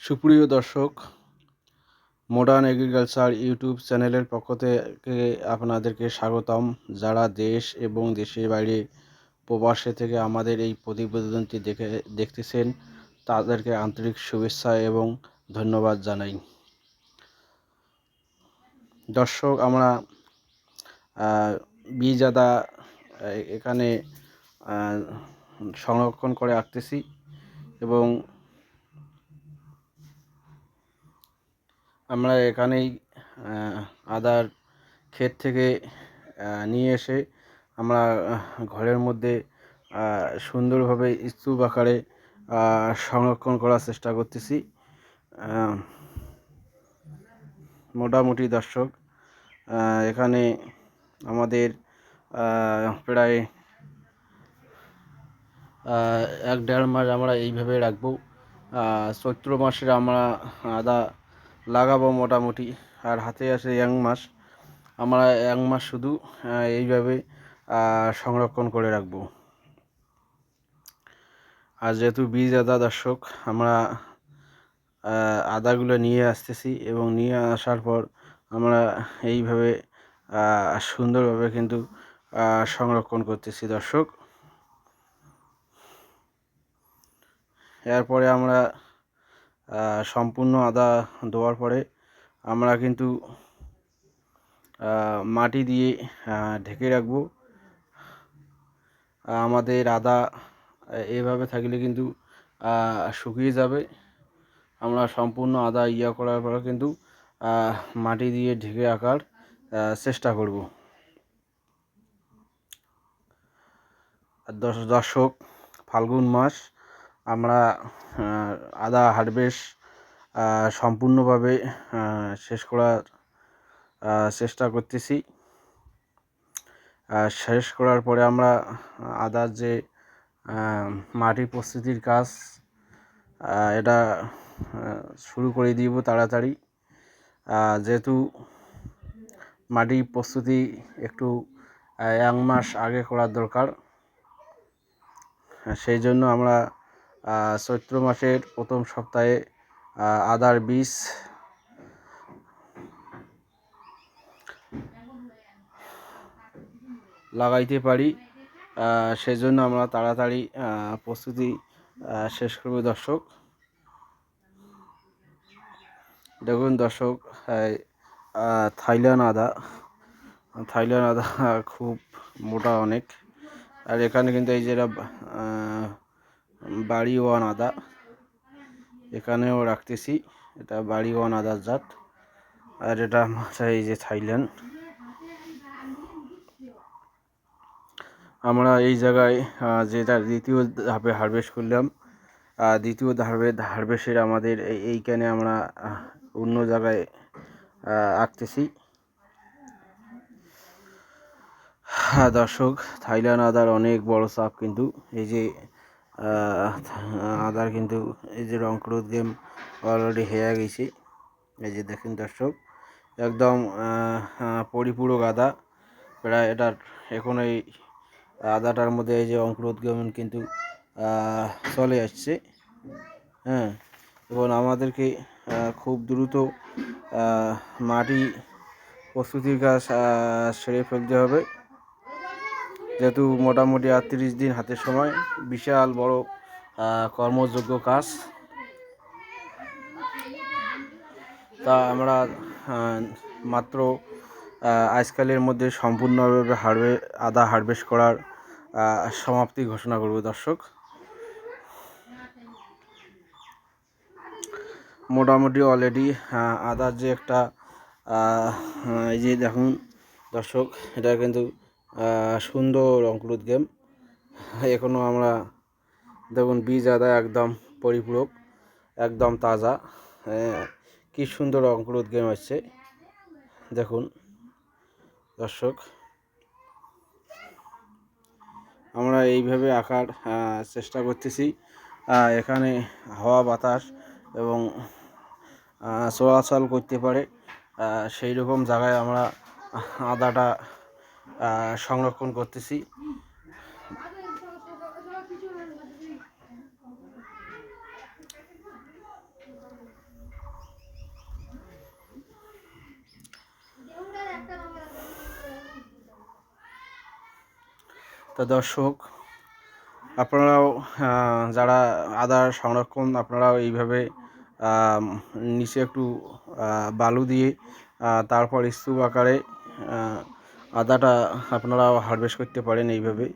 সুপ্রিয় দর্শক, modern agriculture YouTube চ্যানেলের পক্ষ থেকে আপনাদেরকে স্বাগতম। যারা দেশ এবং দেশের বাইরে প্রবাসে থেকে আমাদের এই প্রতিবেদনটি দেখতেছেন, তাদেরকে আন্তরিক শুভেচ্ছা এবং ধন্যবাদ জানাই। দর্শক, আমরা বীজ আদা এখানে সংরক্ষণ করে রাখতেছি এবং আমরা এখানেই আদার ক্ষেত থেকে নিয়ে এসে আমরা ঘরের মধ্যে সুন্দরভাবে স্তূপ আকারে সংরক্ষণ করার চেষ্টা করতেছি। মোটামুটি দর্শক, এখানে আমাদের প্রায় 1-1.5 মাস আমরা এইভাবে রাখবো। চৈত্র মাসে আমরা আদা লাগাবো মোটামুটি, আর হাতে আসে 1 মাস। আমরা 1 মাস শুধু এইভাবে সংরক্ষণ করে রাখবো। আর যেহেতু বীজ আদা দর্শক, আমরা আদাগুলো নিয়ে আসতেছি এবং নিয়ে আসার পর আমরা এইভাবে সুন্দরভাবে কিন্তু সংরক্ষণ করতেছি দর্শক। এরপরে আমরা সম্পূর্ণ আদা দেওয়ার পরে আমরা কিন্তু মাটি দিয়ে ঢেকে রাখবো। আমাদের আদা এভাবে থাকলে কিন্তু শুকিয়ে যাবে। আমরা সম্পূর্ণ আদা করার পরে কিন্তু মাটি দিয়ে ঢেকে রাখার চেষ্টা করব। দর্শক, ফাল্গুন মাস আমরা আদা হারভেস্ট সম্পূর্ণভাবে শেষ করার চেষ্টা করতেছি। শেষ করার পরে আমরা আদার যে মাটি প্রস্তুতির কাজ, এটা শুরু করে দিব তাড়াতাড়ি। যেহেতু মাটি প্রস্তুতি একটু 1 মাস আগে করার দরকার, সেই জন্য আমরা চৈত্র মাসের প্রথম সপ্তাহে আদার বীজ লাগাইতে পারি। সেই জন্য আমরা তাড়াতাড়ি প্রস্তুতি শেষ করব দর্শক। দেখুন দর্শক, থাইল্যান্ড আদা খুব মোটা অনেক। আর এখানে কিন্তু এই যেটা বাড়ি ওয়ান আদা এখানেও রাখতেছি, এটা বাড়ি ওয়ান আদার জাত। আর এটা এই যে থাইল্যান্ড। আমরা এই জায়গায় যেটা দ্বিতীয় ধাপে হারভেস্ট করলাম, দ্বিতীয় হারভেস্টের আমাদের এইখানে আমরা অন্য জায়গায় আঁকতেছি। দর্শক, থাইল্যান্ড আদার অনেক বড় চাপ, কিন্তু এই যে আদার কিন্তু এই যে রংক্রোধ গেম অলরেডি হয়ে গেছে। এই যে দেখেন দর্শক, একদম পরিপূরক আদা প্রায়। এটার এখন এই আদাটার মধ্যে এই যে অঙ্কুরোদ্গমন কিন্তু চলে আসছে। হ্যাঁ, এবং আমাদেরকে খুব দ্রুত মাটি প্রস্তুতির কাজ সেরে ফেলতে হবে, যেহেতু মোটামুটি 38 দিন হাতে সময়, বিশাল বড় কর্মযোগ্য কাজ। তা আমরা মাত্র আজকালের মধ্যে সম্পূর্ণভাবে আদা হারভেস্ট করার সমাপ্তি ঘোষণা করব দর্শক। মোটামুটি অলরেডি আদার যে একটা এই যে দেখুন দর্শক, এটা কিন্তু সুন্দর অঙ্কুরোদ গেম। এখনও আমরা দেখুন বীজ আদা একদম পরিপূরক, একদম তাজা। কি সুন্দর অঙ্কুরোদ গেম আসছে দেখুন দর্শক। আমরা এইভাবে আঁকার চেষ্টা করতেছি। এখানে হাওয়া বাতাস এবং চলাচল করতে পারে সেই রকম জায়গায় আমরা আদাটা সংরক্ষণ করতেছি। তো দর্শক, আপনারাও যারা আদা সংরক্ষণ, আপনারাও এইভাবে নিচে একটু বালু দিয়ে তারপর স্তূপ আকারে আদাটা আপনারাও হারভেস্ট করতে পারেন। এইভাবে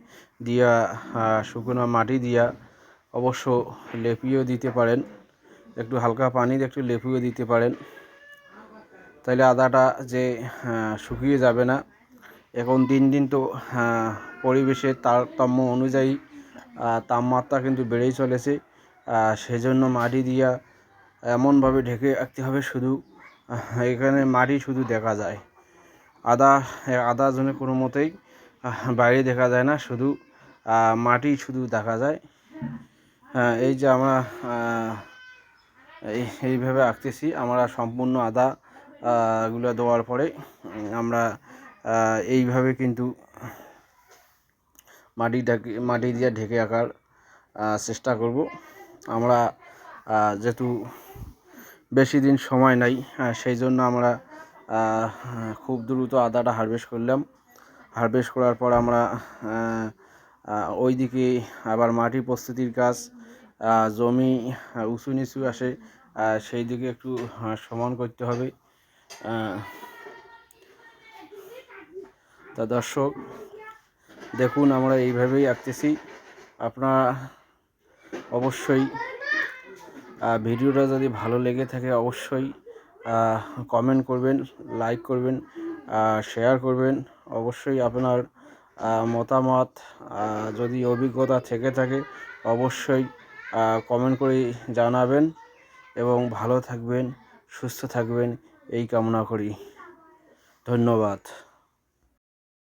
দিয়া শুকনো মাটি দিয়া অবশ্য লেপিয়েও দিতে পারেন, একটু হালকা পানি দিয়ে একটু লেপিয়েও দিতে পারেন, তাইলে আদাটা যে শুকিয়ে যাবে না। এখন দিন দিন তো পরিবেশের তারতম্য অনুযায়ী তাপমাত্রা কিন্তু বেড়েই চলেছে। সেজন্য মাটি দিয়া এমনভাবে ঢেকে রাখতে হবে, শুধু এখানে মাটি শুধু দেখা যায়, আদা যেন কোনো মতেই বাইরে দেখা যায় না, শুধু মাটি শুধু দেখা যায়। এই যে আমরা এইভাবে আঁকতেছি, আমরা সম্পূর্ণ আদা গুলো দেওয়ার পরে আমরা এইভাবে কিন্তু মাটি দিয়ে ঢেকে রাখার চেষ্টা করব। আমরা যেহেতু বেশি দিন সময় নাই, সেই জন্য আমরা খুব দ্রুত আদাটা হারভেস্ট করলাম। হারভেস্ট করার পর আমরা ওইদিকে আবার মাটি প্রস্তুতির কাজ, জমি উঁচু নিচু আসে, সেই দিকে একটু সমান করতে হবে। তা দর্শক দেখুন, আমরা এইভাবেই আঁকতেছি। আপনারা অবশ্যই ভিডিওটা যদি ভালো লেগে থাকে অবশ্যই কমেন্ট করবেন, লাইক করবেন, শেয়ার করবেন। অবশ্যই আপনার মতামত, যদি অভিজ্ঞতা থেকে থাকে অবশ্যই কমেন্ট করে জানাবেন, এবং ভালো থাকবেন, সুস্থ থাকবেন এই কামনা করি। ধন্যবাদ।